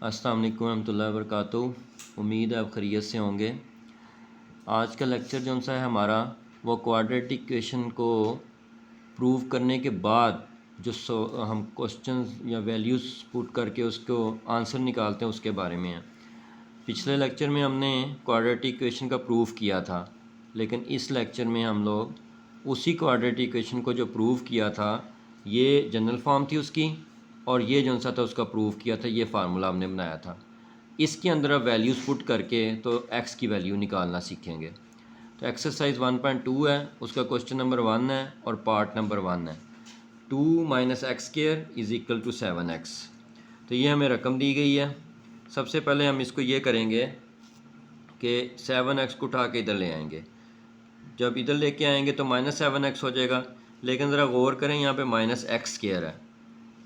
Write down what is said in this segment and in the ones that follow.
अस्सलाम वालेकुम रहमतुल्लाहि व बरकातुहू। उम्मीद है आप खैरियत से होंगे। आज का लेक्चर जो सा है हमारा वो क्वाड्रेटिक इक्वेशन को प्रूव करने के बाद जो हम क्वेश्चंस या वैल्यूज़ पुट करके उसको आंसर निकालते हैं उसके बारे में है। पिछले लेक्चर में हमने क्वाड्रेटिक इक्वेशन का प्रूफ किया था, लेकिन इस लेक्चर में हम लोग उसी क्वाड्रेटिक इक्वेशन को जो प्रूव किया था, ये जनरल फॉर्म थी उसकी, और ये जो सा था उसका प्रूफ किया था, ये फार्मूला हमने बनाया था। इसके अंदर अब वैल्यूज़ पुट करके तो x की वैल्यू निकालना सीखेंगे। तो एक्सरसाइज 1.2 है, उसका क्वेश्चन नंबर 1 है और पार्ट नंबर 1 है। 2 - x² is equal to 7x। तो ये हमें रकम दी गई है। सबसे पहले हम इसको ये करेंगे कि 7x को उठा के इधर ले आएंगे। जब इधर लेके आएंगे तो -7x हो जाएगा, लेकिन ज़रा गौर करें यहाँ पे -x² है,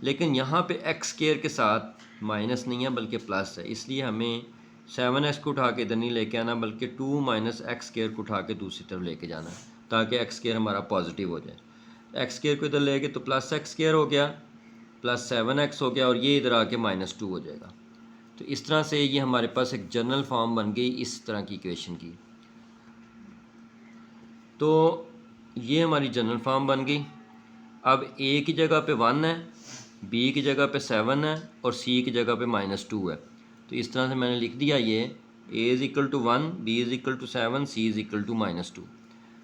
लेकिन यहाँ पे x² के साथ माइनस नहीं है बल्कि प्लस है, इसलिए हमें 7x को उठा के इधर नहीं लेके आना बल्कि 2 - x² को उठा के दूसरी तरफ लेके जाना, ताकि x² हमारा पॉजिटिव हो जाए। x² को इधर लेके तो प्लस x² हो गया, प्लस 7x हो गया, और ये इधर आके -2 हो जाएगा। तो इस तरह से ये हमारे पास एक जनरल फॉर्म बन गई इस तरह की इक्वेशन की। तो ये हमारी जनरल फॉर्म बन गई। अब a की जगह पे 1 है, b की जगह पे 7 है और c की जगह पे -2 है। तो इस तरह से मैंने लिख दिया ये a is equal to 1, b is equal to 7, c is equal to -2।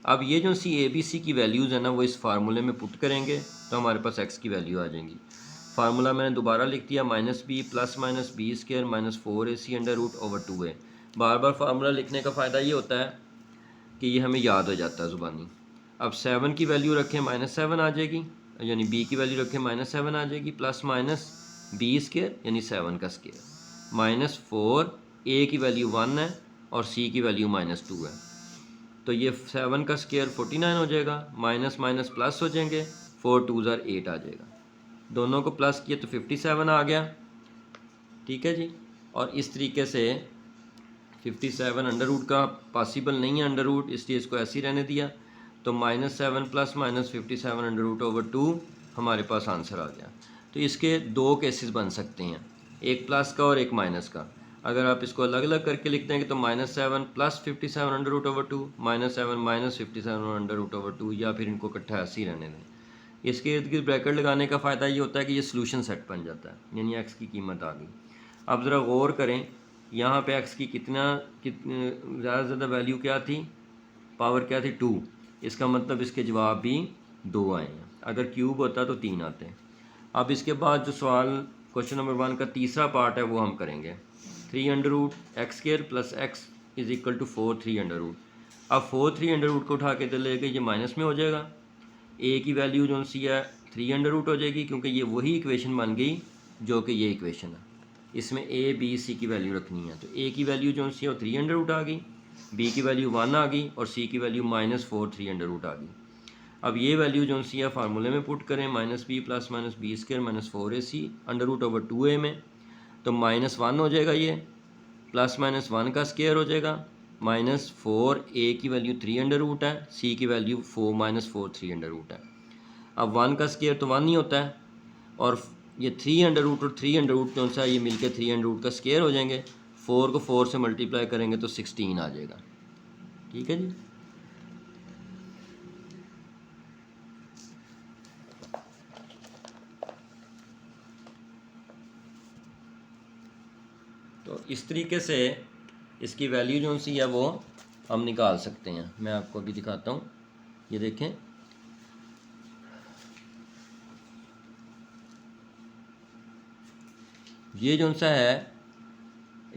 अब ये जो सी a b c की वैल्यूज़ है ना, वो इस फार्मूले में पुट करेंगे तो हमारे पास x की वैल्यू आ जाएंगी। फार्मूला मैंने दोबारा लिख दिया, -b प्लस -b² -4ac/√/2a। बार बार फार्मूला लिखने का फ़ायदा ये होता है कि ये हमें याद हो जाता है ज़ुबानी। अब 7 की वैल्यू रखें -7 आ जाएगी, यानी b की वैल्यू रखें -7 आ जाएगी, प्लस -b² यानी 7 का स्क्वायर, -4 a की वैल्यू 1 है और c की वैल्यू -2 है। तो ये 7 का स्क्वायर 49 हो जाएगा, माइनस माइनस प्लस हो जाएंगे, 4 2 ज़ार 8 आ जाएगा। दोनों को प्लस किए तो 57 आ गया। ठीक है जी। और इस तरीके से 57 अंडर रूट का पॉसिबल नहीं है अंडर रूट, इसलिए इसको ऐसे ही रहने दिया। तो -7 प्लस -57/√/2 हमारे पास आंसर आ गया। तो इसके दो केसेस बन सकते हैं, एक प्लस का और एक माइनस का। अगर आप इसको अलग अलग करके लिख देंगे तो -7 प्लस 57/√/2, -7 माइनस 57/√/2, या फिर इनको इकट्ठा ऐसे ही रहने दें। इसके इर्द गिर्द ब्रैकेट लगाने का फ़ायदा ये होता है कि ये सोल्यूशन सेट बन जाता है, यानी x की कीमत आ गई। अब ज़रा गौर करें, यहाँ पे x की ज़्यादा से ज़्यादा वैल्यू क्या थी, पावर क्या थी, 2। इसका मतलब इसके जवाब भी 2 आए हैं। अगर क्यूब होता तो 3 आते हैं। अब इसके बाद जो सवाल क्वेश्चन नंबर 1 का तीसरा पार्ट है वो हम करेंगे। 3√x² plus x is equal to 4 3√। अब 4 3√को उठा के इधर ले गए, ये माइनस में हो जाएगा। a की वैल्यू जो सी है 3√रूट हो जाएगी, क्योंकि ये वही इक्वेशन बन गई जो कि ये इक्वेशन है। इसमें a b c की वैल्यू रखनी है, तो a की वैल्यू जो सी है वो 3√रूट आ गई, b की वैल्यू 1 आ गई और c की वैल्यू -4 3√रूट आ गई। अब ये वैल्यू जो सी है फार्मूले में पुट करें, -b प्लस -b² -4ac/√/2a में, तो -1 हो जाएगा ये, प्लस -1 का स्क्वायर हो जाएगा, -4 a की वैल्यू 3√रूट है, c की वैल्यू -4 3√रूट है। अब 1 का स्क्वायर तो 1 ही होता है, और ये 3√रूट और 3√रूट जो सा ये मिलके 3√रूट का स्क्वायर हो जाएंगे। 4 को 4 से मल्टीप्लाई करेंगे तो 16 आ जाएगा। ठीक है जी। तो इस तरीके से इसकी वैल्यू जो सी है वो हम निकाल सकते हैं। मैं आपको अभी दिखाता हूँ, ये देखें। ये जो सा है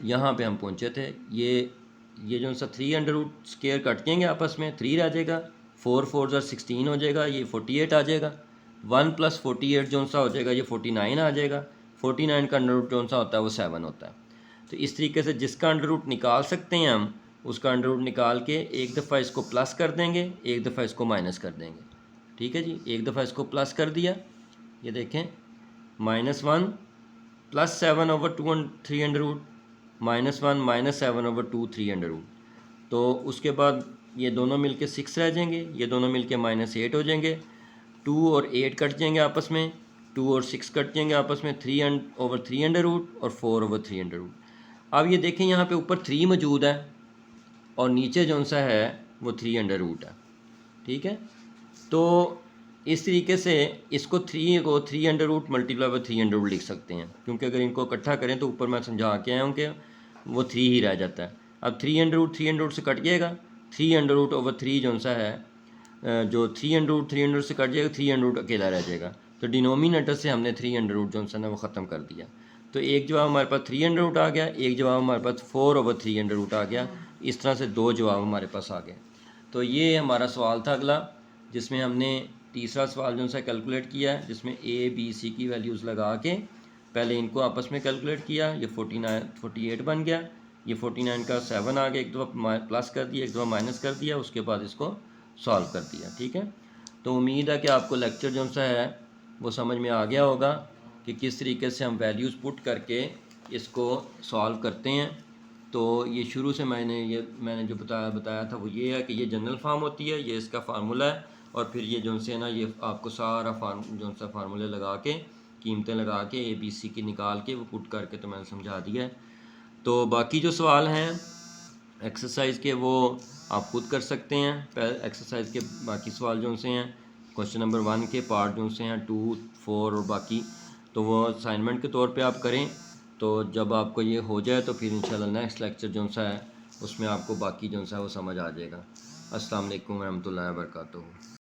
यहाँ पे हम पहुँचे थे, ये जो सा 3√रूट स्क्वायर कट जाएंगे आपस में, 3 रह जाएगा, 4 4 ज़ार 16 हो जाएगा, ये 48 आ जाएगा। 1 + 48 जो सा हो जाएगा ये 49 आ जाएगा। 49 का अंडर रूट जो सा होता है वो 7 होता है। तो इस तरीके से जिसका अंडर रूट निकाल सकते हैं हम, उसका अंडर रूट निकाल के एक दफ़ा इसको प्लस कर देंगे, एक दफ़ा इसको माइनस कर देंगे। ठीक है जी। एक दफ़ा इसको प्लस कर दिया, ये देखें, -1 प्लस 7/2 3√रूट, -1 -7/2 3√रूट। तो उसके बाद ये दोनों मिलके 6 रह जाएंगे, ये दोनों मिलके -8 हो जाएंगे। 2 और 8 कट जाएंगे आपस में, 2 और 6 कट जाएंगे आपस में, 3/3 अंडर रूट और 4/3 अंडर रूट। अब ये देखें यहाँ पे ऊपर 3 मौजूद है और नीचे जो सा है वो 3 अंडर रूट है, ठीक है। तो इस तरीके से इसको 3 को 3 under root multiply by 3 under root लिख सकते हैं, क्योंकि अगर इनको इकट्ठा करें तो ऊपर मैं समझा के आया हूँ कि वो 3 ही रह जाता है। अब 3 अंडर रूट से कट जाएगा, 3 अंडर रूट ओवर 3 जो सा है, जो 3 अंडर रूट से कट जाएगा, 3 अंडर रूट अकेला रह जाएगा। तो डिनोमिनेटर से हमने 3 अंडर रूट जो सा ना वो ख़त्म कर दिया। तो एक जवाब हमारे पास 3 अंडर रूट आ गया, एक जवाब हमारे पास 4/3 अंडर रूट आ गया। इस तरह से 2 जवाब हमारे पास आ गए। तो ये हमारा सवाल था अगला, जिसमें हमने तीसरा सवाल जो सा कैलकुलेट किया है, जिसमें ए बी सी की वैल्यूज़ लगा के पहले इनको आपस में कैलकुलेट किया। ये 48 बन गया, ये 49 का 7 आ गया, एक दफ़ा प्लस कर दिया, एक दफ़ा माइनस कर दिया, उसके बाद इसको सॉल्व कर दिया, ठीक है। तो उम्मीद है कि आपको लेक्चर जो सा है वो समझ में आ गया होगा कि किस तरीके से हम वैल्यूज़ पुट करके इसको सॉल्व करते हैं। तो ये शुरू से मैंने जो बताया था वो ये है कि ये जनरल फार्म होती है, ये इसका फार्मूला है, और फिर ये जो से ना ये आपको सारा जो सा फार्मूले लगा के कीमतें लगा के ABC की निकाल के वो पुट करके तो मैंने समझा दिया है। तो बाकी जो सवाल हैं एक्सरसाइज के वो आप खुद कर सकते हैं। पहले एक्सरसाइज के बाकी सवाल जो से हैं क्वेश्चन नंबर 1 के पार्ट जो से हैं 2, 4 और बाकी, तो वो असाइनमेंट के तौर पे आप करें। तो जब आपको ये हो जाए तो फिर इंशाल्लाह नेक्स्ट लेक्चर जो सा है उसमें आपको बाकी जो सा वो समझ आ जाएगा। अस्सलाम वालेकुम रहमतुल्लाहि व बरकातुहू।